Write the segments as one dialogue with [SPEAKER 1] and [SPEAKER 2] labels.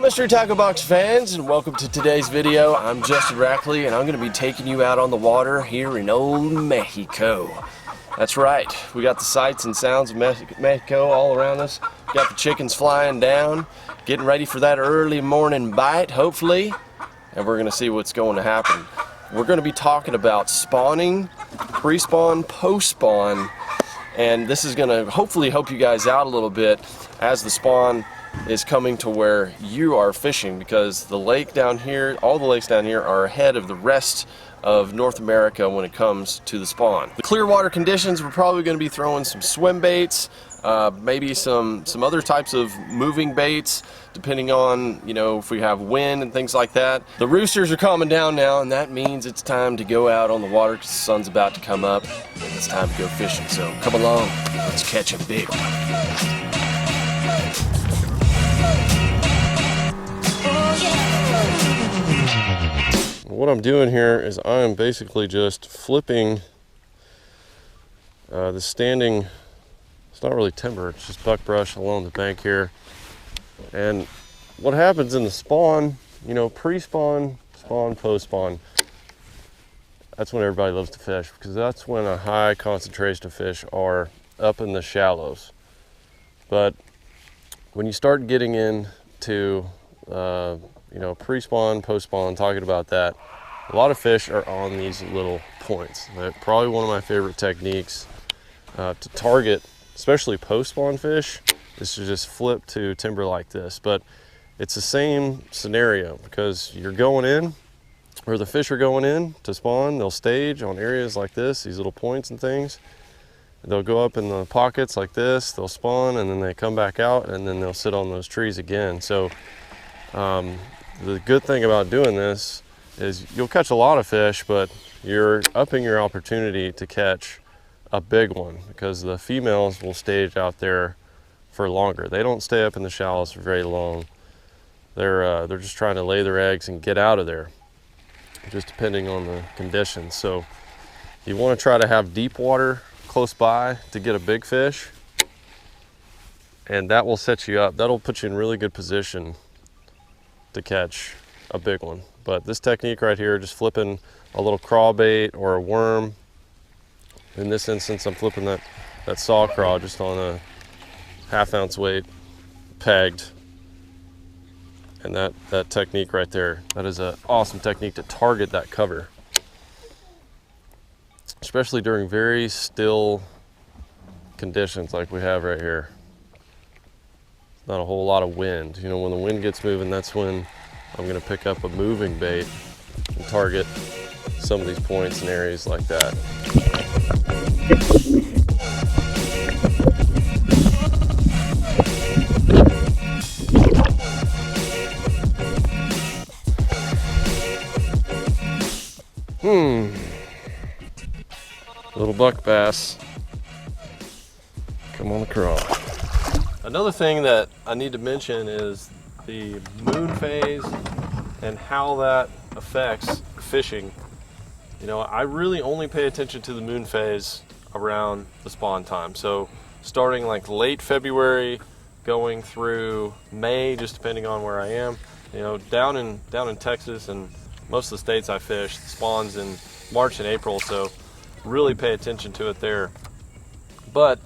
[SPEAKER 1] Mystery Tackle Box fans, and welcome to today's video. I'm Justin Rackley, and I'm going to be taking you out on the water here in old Mexico. That's right, we got the sights and sounds of Mexico all around us. Got the chickens flying down, getting ready for that early morning bite, hopefully, and we're going to see what's going to happen. We're going to be talking about spawning, pre-spawn, post-spawn, and this is going to hopefully help you guys out a little bit as the spawn is coming to where you are fishing, because the lake down here, all the lakes down here are ahead of the rest of North America when it comes to the spawn. The clear water conditions, we're probably going to be throwing some swim baits, maybe some other types of moving baits, depending on, you know, if we have wind and things like that. The roosters are calming down now, and that means it's time to go out on the water because the sun's about to come up and it's time to go fishing. So come along, let's catch a big one. What I'm doing here is I'm basically just flipping the standing, it's not really timber, it's just buckbrush along the bank here. And what happens in the spawn, you know, pre-spawn, spawn, post-spawn, that's when everybody loves to fish, because that's when a high concentration of fish are up in the shallows. But when you start getting into you know, pre-spawn, post-spawn, talking about that, a lot of fish are on these little points. Probably one of my favorite techniques to target, especially post-spawn fish, is to just flip to timber like this. But it's the same scenario, because you're going in, or the fish are going in to spawn. They'll stage on areas like this, these little points and things. They'll go up in the pockets like this, they'll spawn, and then they come back out, and then they'll sit on those trees again. So the good thing about doing this is you'll catch a lot of fish, but you're upping your opportunity to catch a big one, because the females will stage out there for longer. They don't stay up in the shallows for very long. They're just trying to lay their eggs and get out of there, just depending on the conditions. So you want to try to have deep water close by to get a big fish, and that will set you up. That'll put you in really good position to catch a big one. But this technique right here, just flipping a little craw bait or a worm, in this instance I'm flipping that saw craw just on a 1/2 ounce weight pegged, and that technique right there, that is an awesome technique to target that cover, especially during very still conditions like we have right here. Not a whole lot of wind. You know, when the wind gets moving, that's when I'm going to pick up a moving bait and target some of these points and areas like that. Little buck bass. Come on the crawl. Another thing that I need to mention is the moon phase and how that affects fishing. You know, I really only pay attention to the moon phase around the spawn time. So starting like late February, going through May, just depending on where I am. You know, down in Texas and most of the states I fish, spawns in March and April, so really pay attention to it there. But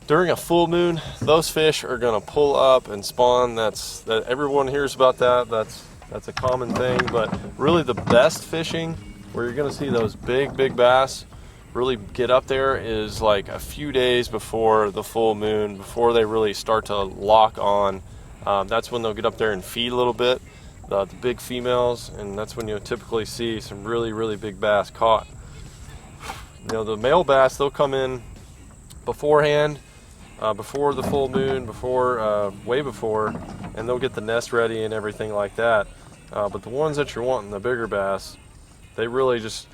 [SPEAKER 1] during a full moon, those fish are going to pull up and spawn. That everyone hears about that. That's a common thing. But really, the best fishing, where you're going to see those big bass really get up there, is like a few days before the full moon, before they really start to lock on. That's when they'll get up there and feed a little bit, the big females, and that's when you'll typically see some really big bass caught. You know, the male bass, they'll come in beforehand, before the full moon, way before, and they'll get the nest ready and everything like that. But the ones that you're wanting, the bigger bass, they really just,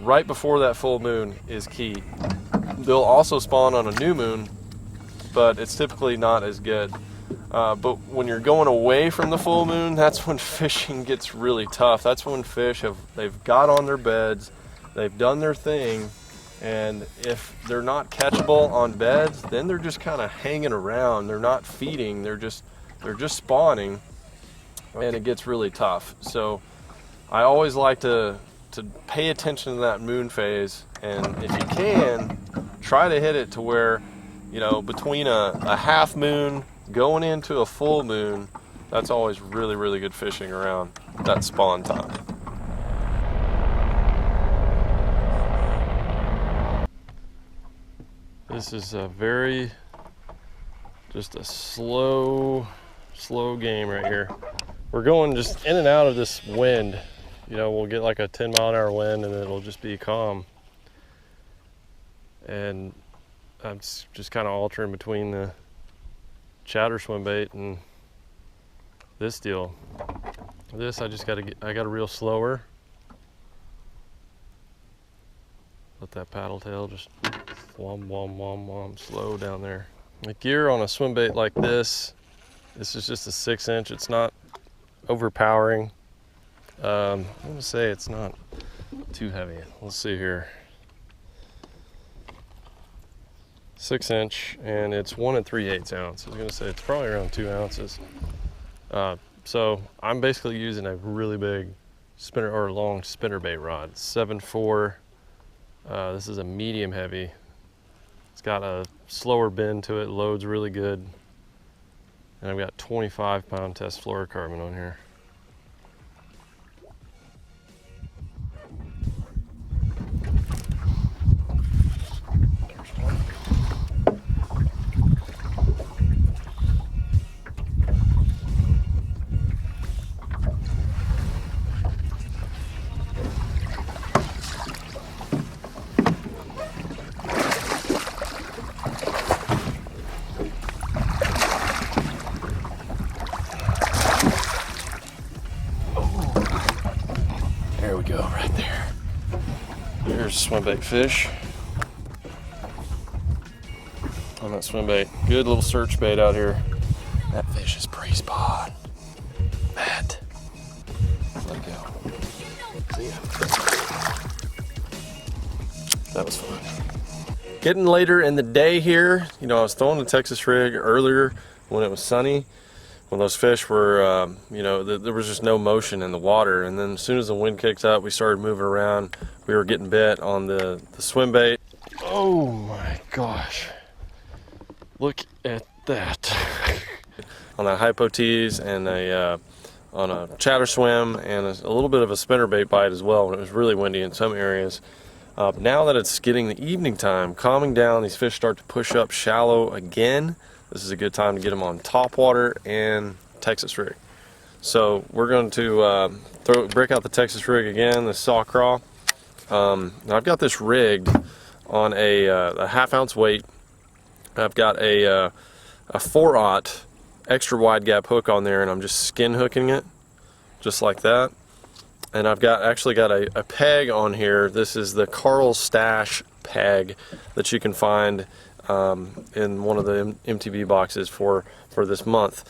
[SPEAKER 1] right before that full moon is key. They'll also spawn on a new moon, but it's typically not as good. But when you're going away from the full moon, that's when fishing gets really tough. That's when fish they've got on their beds, they've done their thing, and if they're not catchable on beds, then they're just kind of hanging around. They're not feeding, they're just spawning, and it gets really tough. So I always like to pay attention to that moon phase, and if you can, try to hit it to where, you know, between a half moon going into a full moon, that's always really, really good fishing around that spawn time. This is a just a slow game right here. We're going just in and out of this wind. You know, we'll get like a 10-mile-an-hour wind and it'll just be calm. And I'm just kind of altering between the chatter swim bait and this deal. This I got to reel slower. Let that paddle tail just wom wom wom wom slow down there. The gear on a swim bait like this is just a 6-inch. It's not overpowering. I'm gonna say it's not too heavy. Let's see here. 6-inch, and it's 1 3/8 ounce. I was gonna say it's probably around 2 ounces. So I'm basically using a really big spinner or long spinnerbait rod, 7/4. This is a medium heavy. It's got a slower bend to it, loads really good. And I've got 25-pound test fluorocarbon on here. There we go, right there. There's a swim bait fish on that swim bait. Good little search bait out here. That fish is Prespawn. Matt, let it go. See ya. That was fun. Getting later in the day here. You know, I was throwing the Texas rig earlier when it was sunny. When those fish were, you know, there was just no motion in the water. And then as soon as the wind kicks up, we started moving around. We were getting bit on the swim bait. Oh my gosh. Look at that. On that hypo tease and on a chatter swim and a little bit of a spinnerbait bite as well. When it was really windy in some areas. Now that it's getting the evening time, calming down, these fish start to push up shallow again. This is a good time to get them on top water and Texas rig. So we're going to break out the Texas rig again, the saw craw. Now I've got this rigged on a 1/2 ounce weight. I've got a 4/0 extra wide gap hook on there, and I'm just skin hooking it, just like that. And I've actually got a peg on here. This is the Carl Stash peg that you can find in one of the MTB boxes for this month.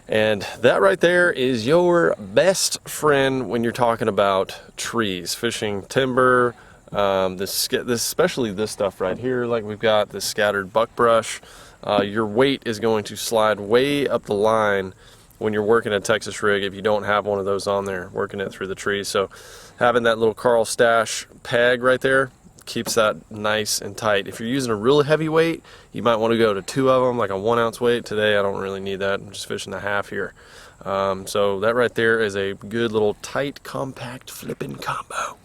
[SPEAKER 1] And that right there is your best friend when you're talking about trees, fishing timber, especially this stuff right here, like we've got this scattered buckbrush. Your weight is going to slide way up the line when you're working a Texas rig if you don't have one of those on there, working it through the trees. So having that little Carl Stash peg right there keeps that nice and tight. If you're using a really heavy weight, you might want to go to 2 of them, like a 1 ounce weight. Today I don't really need that. I'm just fishing the half here. So that right there is a good little tight, compact flipping combo.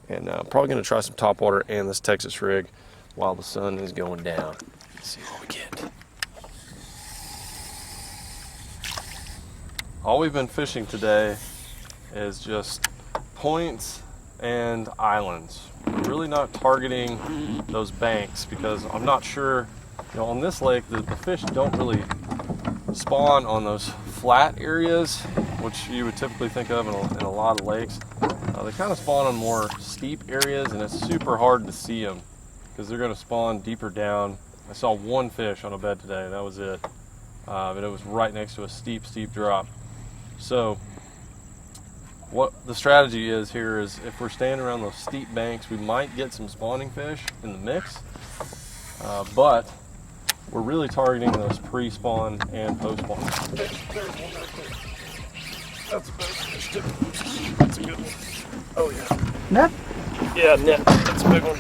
[SPEAKER 1] And probably going to try some top water and this Texas rig while the sun is going down. Let's see what we get. All we've been fishing today is just points and islands. We're really not targeting those banks because I'm not sure, you know, on this lake the fish don't really spawn on those flat areas, which you would typically think of in a lot of lakes. They kind of spawn on more steep areas, and it's super hard to see them because they're going to spawn deeper down. I saw one fish on a bed today, that was it. But it was right next to a steep drop. So what the strategy is here is if we're standing around those steep banks, we might get some spawning fish in the mix, but we're really targeting those pre-spawn and post-spawn. That's a big fish too. That's a good one. Oh yeah.
[SPEAKER 2] Net?
[SPEAKER 1] Yeah, net. That's a big one.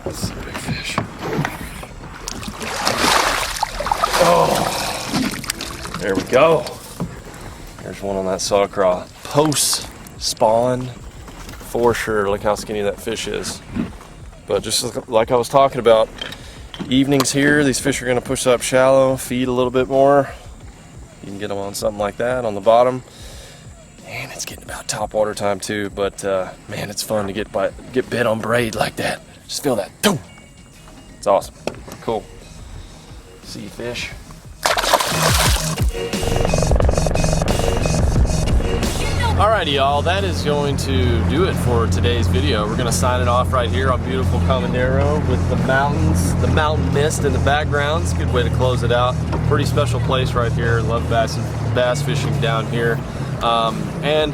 [SPEAKER 1] That's a big fish. Oh, there we go. There's one on that saw craw. Post spawn for sure. Look how skinny that fish is. But just like I was talking about, evenings here, these fish are going to push up shallow, feed a little bit more. You can get them on something like that on the bottom. And it's getting about top water time too, but man, it's fun to get bit on braid like that. Just feel that. It's awesome. Cool. See fish. Alrighty, y'all, that is going to do it for today's video. We're gonna sign it off right here on beautiful Comandero with the mountains, the mountain mist in the background. It's a good way to close it out. Pretty special place right here. Love bass fishing down here. And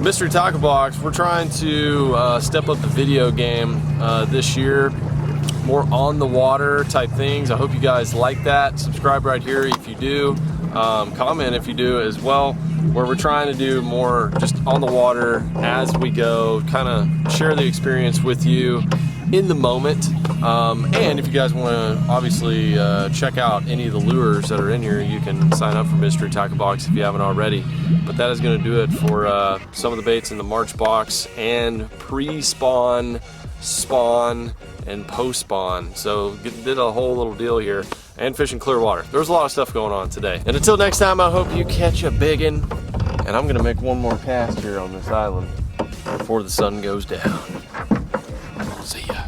[SPEAKER 1] Mystery Tackle Box, we're trying to step up the video game this year. More on the water type things. I hope you guys like that. Subscribe right here if you do. Comment if you do as well, where we're trying to do more just on the water as we go, kind of share the experience with you in the moment. And if you guys want to obviously check out any of the lures that are in here, you can sign up for Mystery Tackle Box if you haven't already. But that is going to do it for some of the baits in the March box and pre-spawn, spawn, and post-spawn. So did a whole little deal here. And fishing clear water. There's a lot of stuff going on today. And until next time, I hope you catch a biggin'. And I'm gonna make one more cast here on this island before the sun goes down. See ya.